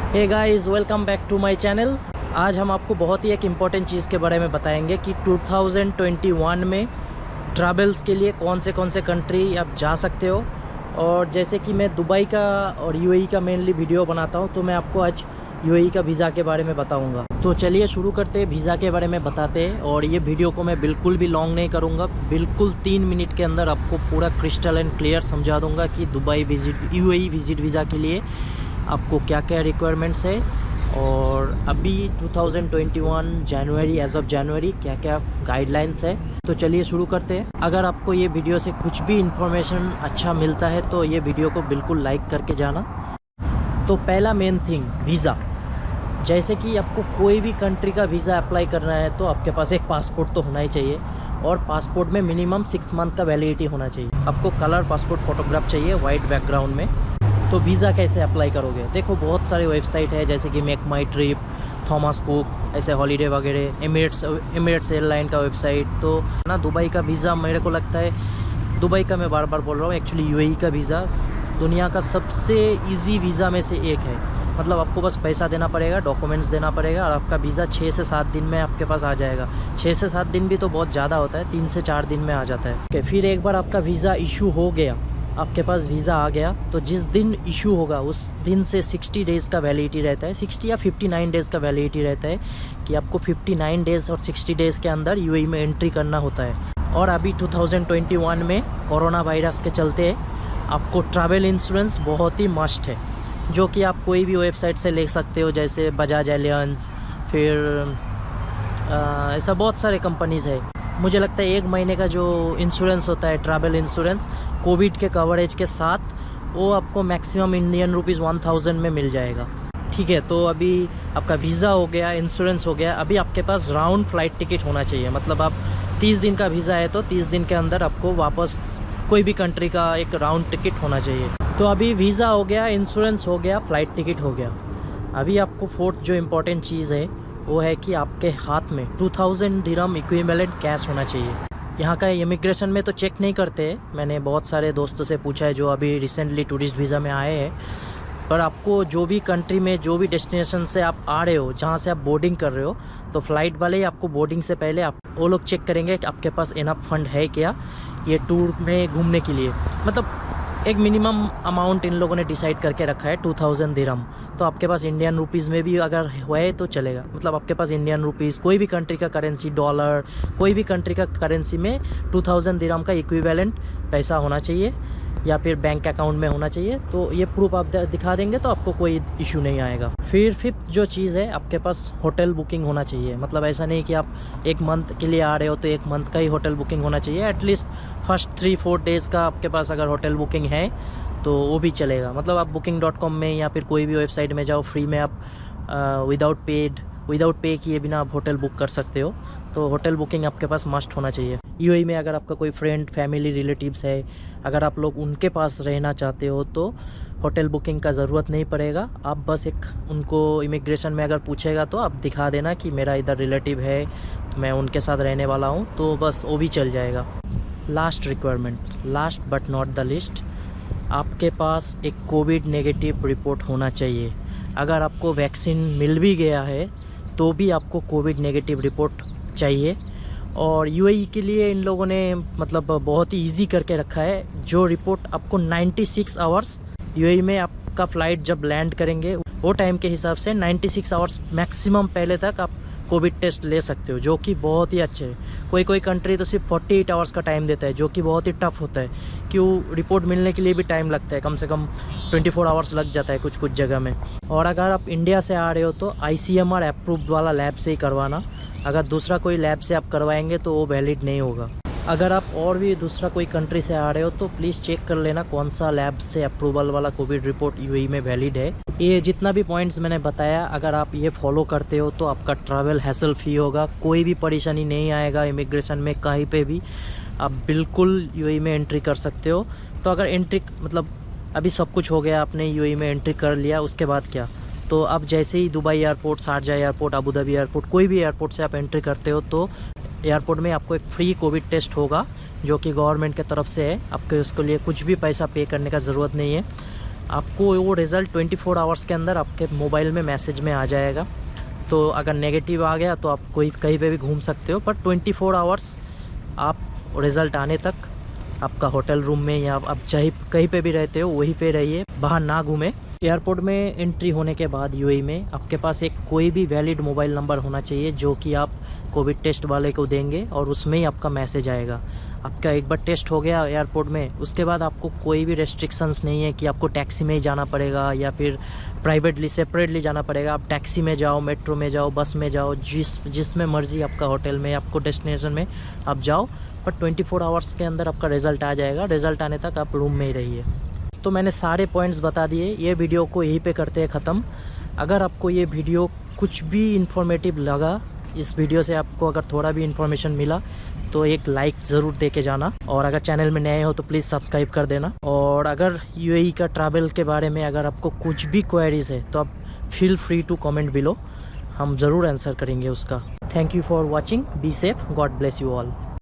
Hey guys, welcome back to my channel. आज हम आपको बहुत ही एक इम्पॉर्टेंट चीज़ के बारे में बताएंगे कि 2021 में ट्रैवल्स के लिए कौन से कंट्री आप जा सकते हो। और जैसे कि मैं दुबई का और यूएई का मेनली वीडियो बनाता हूं, तो मैं आपको आज यूएई का वीज़ा के बारे में बताऊंगा। तो चलिए शुरू करते हैं, वीज़ा के बारे में बताते हैं। और ये वीडियो को मैं बिल्कुल भी लॉन्ग नहीं करूँगा, बिल्कुल 3 मिनट के अंदर आपको पूरा क्रिस्टल एंड क्लियर समझा दूँगा कि Dubai visit UAE visit visa के लिए आपको क्या क्या रिक्वायरमेंट्स है और अभी 2021 जनवरी, एज ऑफ जनवरी क्या क्या गाइडलाइंस है। तो चलिए शुरू करते हैं। अगर आपको ये वीडियो से कुछ भी इंफॉर्मेशन अच्छा मिलता है तो ये वीडियो को बिल्कुल लाइक करके जाना। तो पहला मेन थिंग, वीज़ा। जैसे कि आपको कोई भी कंट्री का वीज़ा अप्लाई करना है तो आपके पास एक पासपोर्ट तो होना ही चाहिए, और पासपोर्ट में मिनिमम 6 मंथ का वैलिडिटी होना चाहिए। आपको कलर पासपोर्ट फ़ोटोग्राफ चाहिए वाइट बैकग्राउंड में। तो वीज़ा कैसे अप्लाई करोगे? देखो, बहुत सारे वेबसाइट है जैसे कि मेक माई ट्रिप, थॉमस कुक, ऐसे हॉलीडे वगैरह, एमिरेट्स एयरलाइन का वेबसाइट। तो ना दुबई का वीज़ा मेरे को लगता है, दुबई का मैं बार बार बोल रहा हूँ, एक्चुअली यूएई का वीज़ा दुनिया का सबसे इजी वीज़ा में से एक है। मतलब आपको बस पैसा देना पड़ेगा, डॉक्यूमेंट्स देना पड़ेगा और आपका वीज़ा 6 से 7 दिन में आपके पास आ जाएगा। 6 से 7 दिन भी तो बहुत ज़्यादा होता है, 3 से 4 दिन में आ जाता है। ओके, फिर एक बार आपका वीज़ा इशू हो गया, आपके पास वीज़ा आ गया, तो जिस दिन इशू होगा उस दिन से 60 डेज़ का वैलिडिटी रहता है, 60 या 59 डेज़ का वैलिडिटी रहता है कि आपको 59 डेज़ और 60 डेज़ के अंदर यूएई में एंट्री करना होता है। और अभी 2021 में कोरोना वायरस के चलते आपको ट्रैवल इंश्योरेंस बहुत ही मस्ट है, जो कि आप कोई भी वेबसाइट से ले सकते हो, जैसे बजाज एलियंस, फिर ऐसा बहुत सारे कंपनीज़ है। मुझे लगता है 1 महीने का जो इंश्योरेंस होता है, ट्रैवल इंश्योरेंस कोविड के कवरेज के साथ, वो आपको मैक्सिमम इंडियन रुपीज़ 1000 में मिल जाएगा। ठीक है, तो अभी आपका वीज़ा हो गया, इंश्योरेंस हो गया, अभी आपके पास राउंड फ्लाइट टिकट होना चाहिए। मतलब आप 30 दिन का वीज़ा है तो 30 दिन के अंदर आपको वापस कोई भी कंट्री का एक राउंड टिकट होना चाहिए। तो अभी वीज़ा हो गया, इंश्योरेंस हो गया, फ़्लाइट टिकट हो गया। अभी आपको फोर्थ जो इम्पोर्टेंट चीज़ है वो है कि आपके हाथ में 2000 दिरहम इक्विवेलेंट कैश होना चाहिए। यहाँ का इमिग्रेशन में तो चेक नहीं करते। मैंने बहुत सारे दोस्तों से पूछा है जो अभी रिसेंटली टूरिस्ट वीज़ा में आए हैं, पर आपको जो भी कंट्री में, जो भी डेस्टिनेशन से आप आ रहे हो, जहाँ से आप बोर्डिंग कर रहे हो, तो फ़्लाइट वाले ही आपको बोर्डिंग से पहले वो लोग चेक करेंगे कि आपके पास इनफ फंड है क्या ये टूर में घूमने के लिए। मतलब एक मिनिमम अमाउंट इन लोगों ने डिसाइड करके रखा है 2000 दिरहम। तो आपके पास इंडियन रुपीज़ में भी अगर है तो चलेगा। मतलब आपके पास इंडियन रुपीज़, कोई भी कंट्री का करेंसी, डॉलर, कोई भी कंट्री का करेंसी में 2000 दिरहम का इक्विवेलेंट पैसा होना चाहिए, या फिर बैंक अकाउंट में होना चाहिए। तो ये प्रूफ आप दिखा देंगे तो आपको कोई इशू नहीं आएगा। फिर फिफ्थ जो चीज़ है, आपके पास होटल बुकिंग होना चाहिए। मतलब ऐसा नहीं कि आप 1 मंथ के लिए आ रहे हो तो 1 मंथ का ही होटल बुकिंग होना चाहिए। एटलीस्ट फर्स्ट 3-4 डेज़ का आपके पास अगर होटल बुकिंग है तो वो भी चलेगा। मतलब आप booking.com में या फिर कोई भी वेबसाइट में जाओ, फ्री में आप विदाउट पे किए बिना आप होटल बुक कर सकते हो। तो होटल बुकिंग आपके पास मस्ट होना चाहिए। यूएई में अगर आपका कोई फ्रेंड, फैमिली, रिलेटिव्स है, अगर आप लोग उनके पास रहना चाहते हो तो होटल बुकिंग का ज़रूरत नहीं पड़ेगा। आप बस एक उनको इमिग्रेशन में अगर पूछेगा तो आप दिखा देना कि मेरा इधर रिलेटिव है, तो मैं उनके साथ रहने वाला हूँ, तो बस वो भी चल जाएगा। Last requirement, last but not the list, आपके पास एक कोविड नेगेटिव रिपोर्ट होना चाहिए। अगर आपको वैक्सीन मिल भी गया है तो भी आपको कोविड नेगेटिव रिपोर्ट चाहिए। और यूएई के लिए इन लोगों ने मतलब बहुत ही इजी करके रखा है। जो रिपोर्ट आपको 96 आवर्स, यूएई में आपका फ़्लाइट जब लैंड करेंगे वो टाइम के हिसाब से 96 आवर्स मैक्सिमम पहले तक आप कोविड टेस्ट ले सकते हो, जो कि बहुत ही अच्छे है। कोई कंट्री तो सिर्फ 48 आवर्स का टाइम देता है, जो कि बहुत ही टफ होता है। क्यों, रिपोर्ट मिलने के लिए भी टाइम लगता है, कम से कम 24 आवर्स लग जाता है कुछ जगह में। और अगर आप इंडिया से आ रहे हो तो आईसीएमआर अप्रूव्ड वाला लैब से ही करवाना। अगर दूसरा कोई लैब से आप करवाएंगे तो वो वैलिड नहीं होगा। अगर आप और भी दूसरा कोई कंट्री से आ रहे हो तो प्लीज़ चेक कर लेना कौन सा लैब से अप्रूवल वाला कोविड रिपोर्ट यूएई में वैलिड है। ये जितना भी पॉइंट्स मैंने बताया, अगर आप ये फॉलो करते हो तो आपका ट्रैवल हैसल फ्री होगा, कोई भी परेशानी नहीं आएगा इमिग्रेशन में। कहीं पे भी आप बिल्कुल यूएई में एंट्री कर सकते हो। तो अगर एंट्री, मतलब अभी सब कुछ हो गया, आपने यूएई में एंट्री कर लिया, उसके बाद क्या? तो अब जैसे ही Dubai airport, Sharjah airport, Abu Dhabi airport, कोई भी एयरपोर्ट से आप एंट्री करते हो तो एयरपोर्ट में आपको एक फ्री कोविड टेस्ट होगा, जो कि गवर्नमेंट की तरफ से है। आपको उसके लिए कुछ भी पैसा पे करने का ज़रूरत नहीं है। आपको वो रिज़ल्ट 24 आवर्स के अंदर आपके मोबाइल में मैसेज में आ जाएगा। तो अगर नेगेटिव आ गया तो आप कोई कहीं पे भी घूम सकते हो, पर 24 आवर्स आप रिज़ल्ट आने तक आपका होटल रूम में या आप चाहे कहीं पे भी रहते हो वहीं पे रहिए, बाहर ना घूमें। एयरपोर्ट में एंट्री होने के बाद यूएई में आपके पास एक कोई भी वैलिड मोबाइल नंबर होना चाहिए जो कि आप कोविड टेस्ट वाले को देंगे और उसमें ही आपका मैसेज आएगा। आपका एक बार टेस्ट हो गया एयरपोर्ट में, उसके बाद आपको कोई भी रेस्ट्रिक्शंस नहीं है कि आपको टैक्सी में ही जाना पड़ेगा या फिर प्राइवेटली सेपरेटली जाना पड़ेगा। आप टैक्सी में जाओ, मेट्रो में जाओ, बस में जाओ, जिसमें मर्जी आपका होटल में आपको डेस्टिनेशन में आप जाओ, पर 24 आवर्स के अंदर आपका रिज़ल्ट आ जाएगा। रिज़ल्ट आने तक आप रूम में ही रहिए। तो मैंने सारे पॉइंट्स बता दिए, ये वीडियो को यहीं पे करते हैं ख़त्म। अगर आपको ये वीडियो कुछ भी इन्फॉर्मेटिव लगा, इस वीडियो से आपको अगर थोड़ा भी इन्फॉर्मेशन मिला तो एक लाइक ज़रूर दे के जाना, और अगर चैनल में नए हो तो प्लीज़ सब्सक्राइब कर देना। और अगर यूएई का ट्रैवल के बारे में अगर आपको कुछ भी क्वेरीज है तो आप feel free to comment below, हम ज़रूर आंसर करेंगे उसका। Thank you for watching, be safe, God bless you all.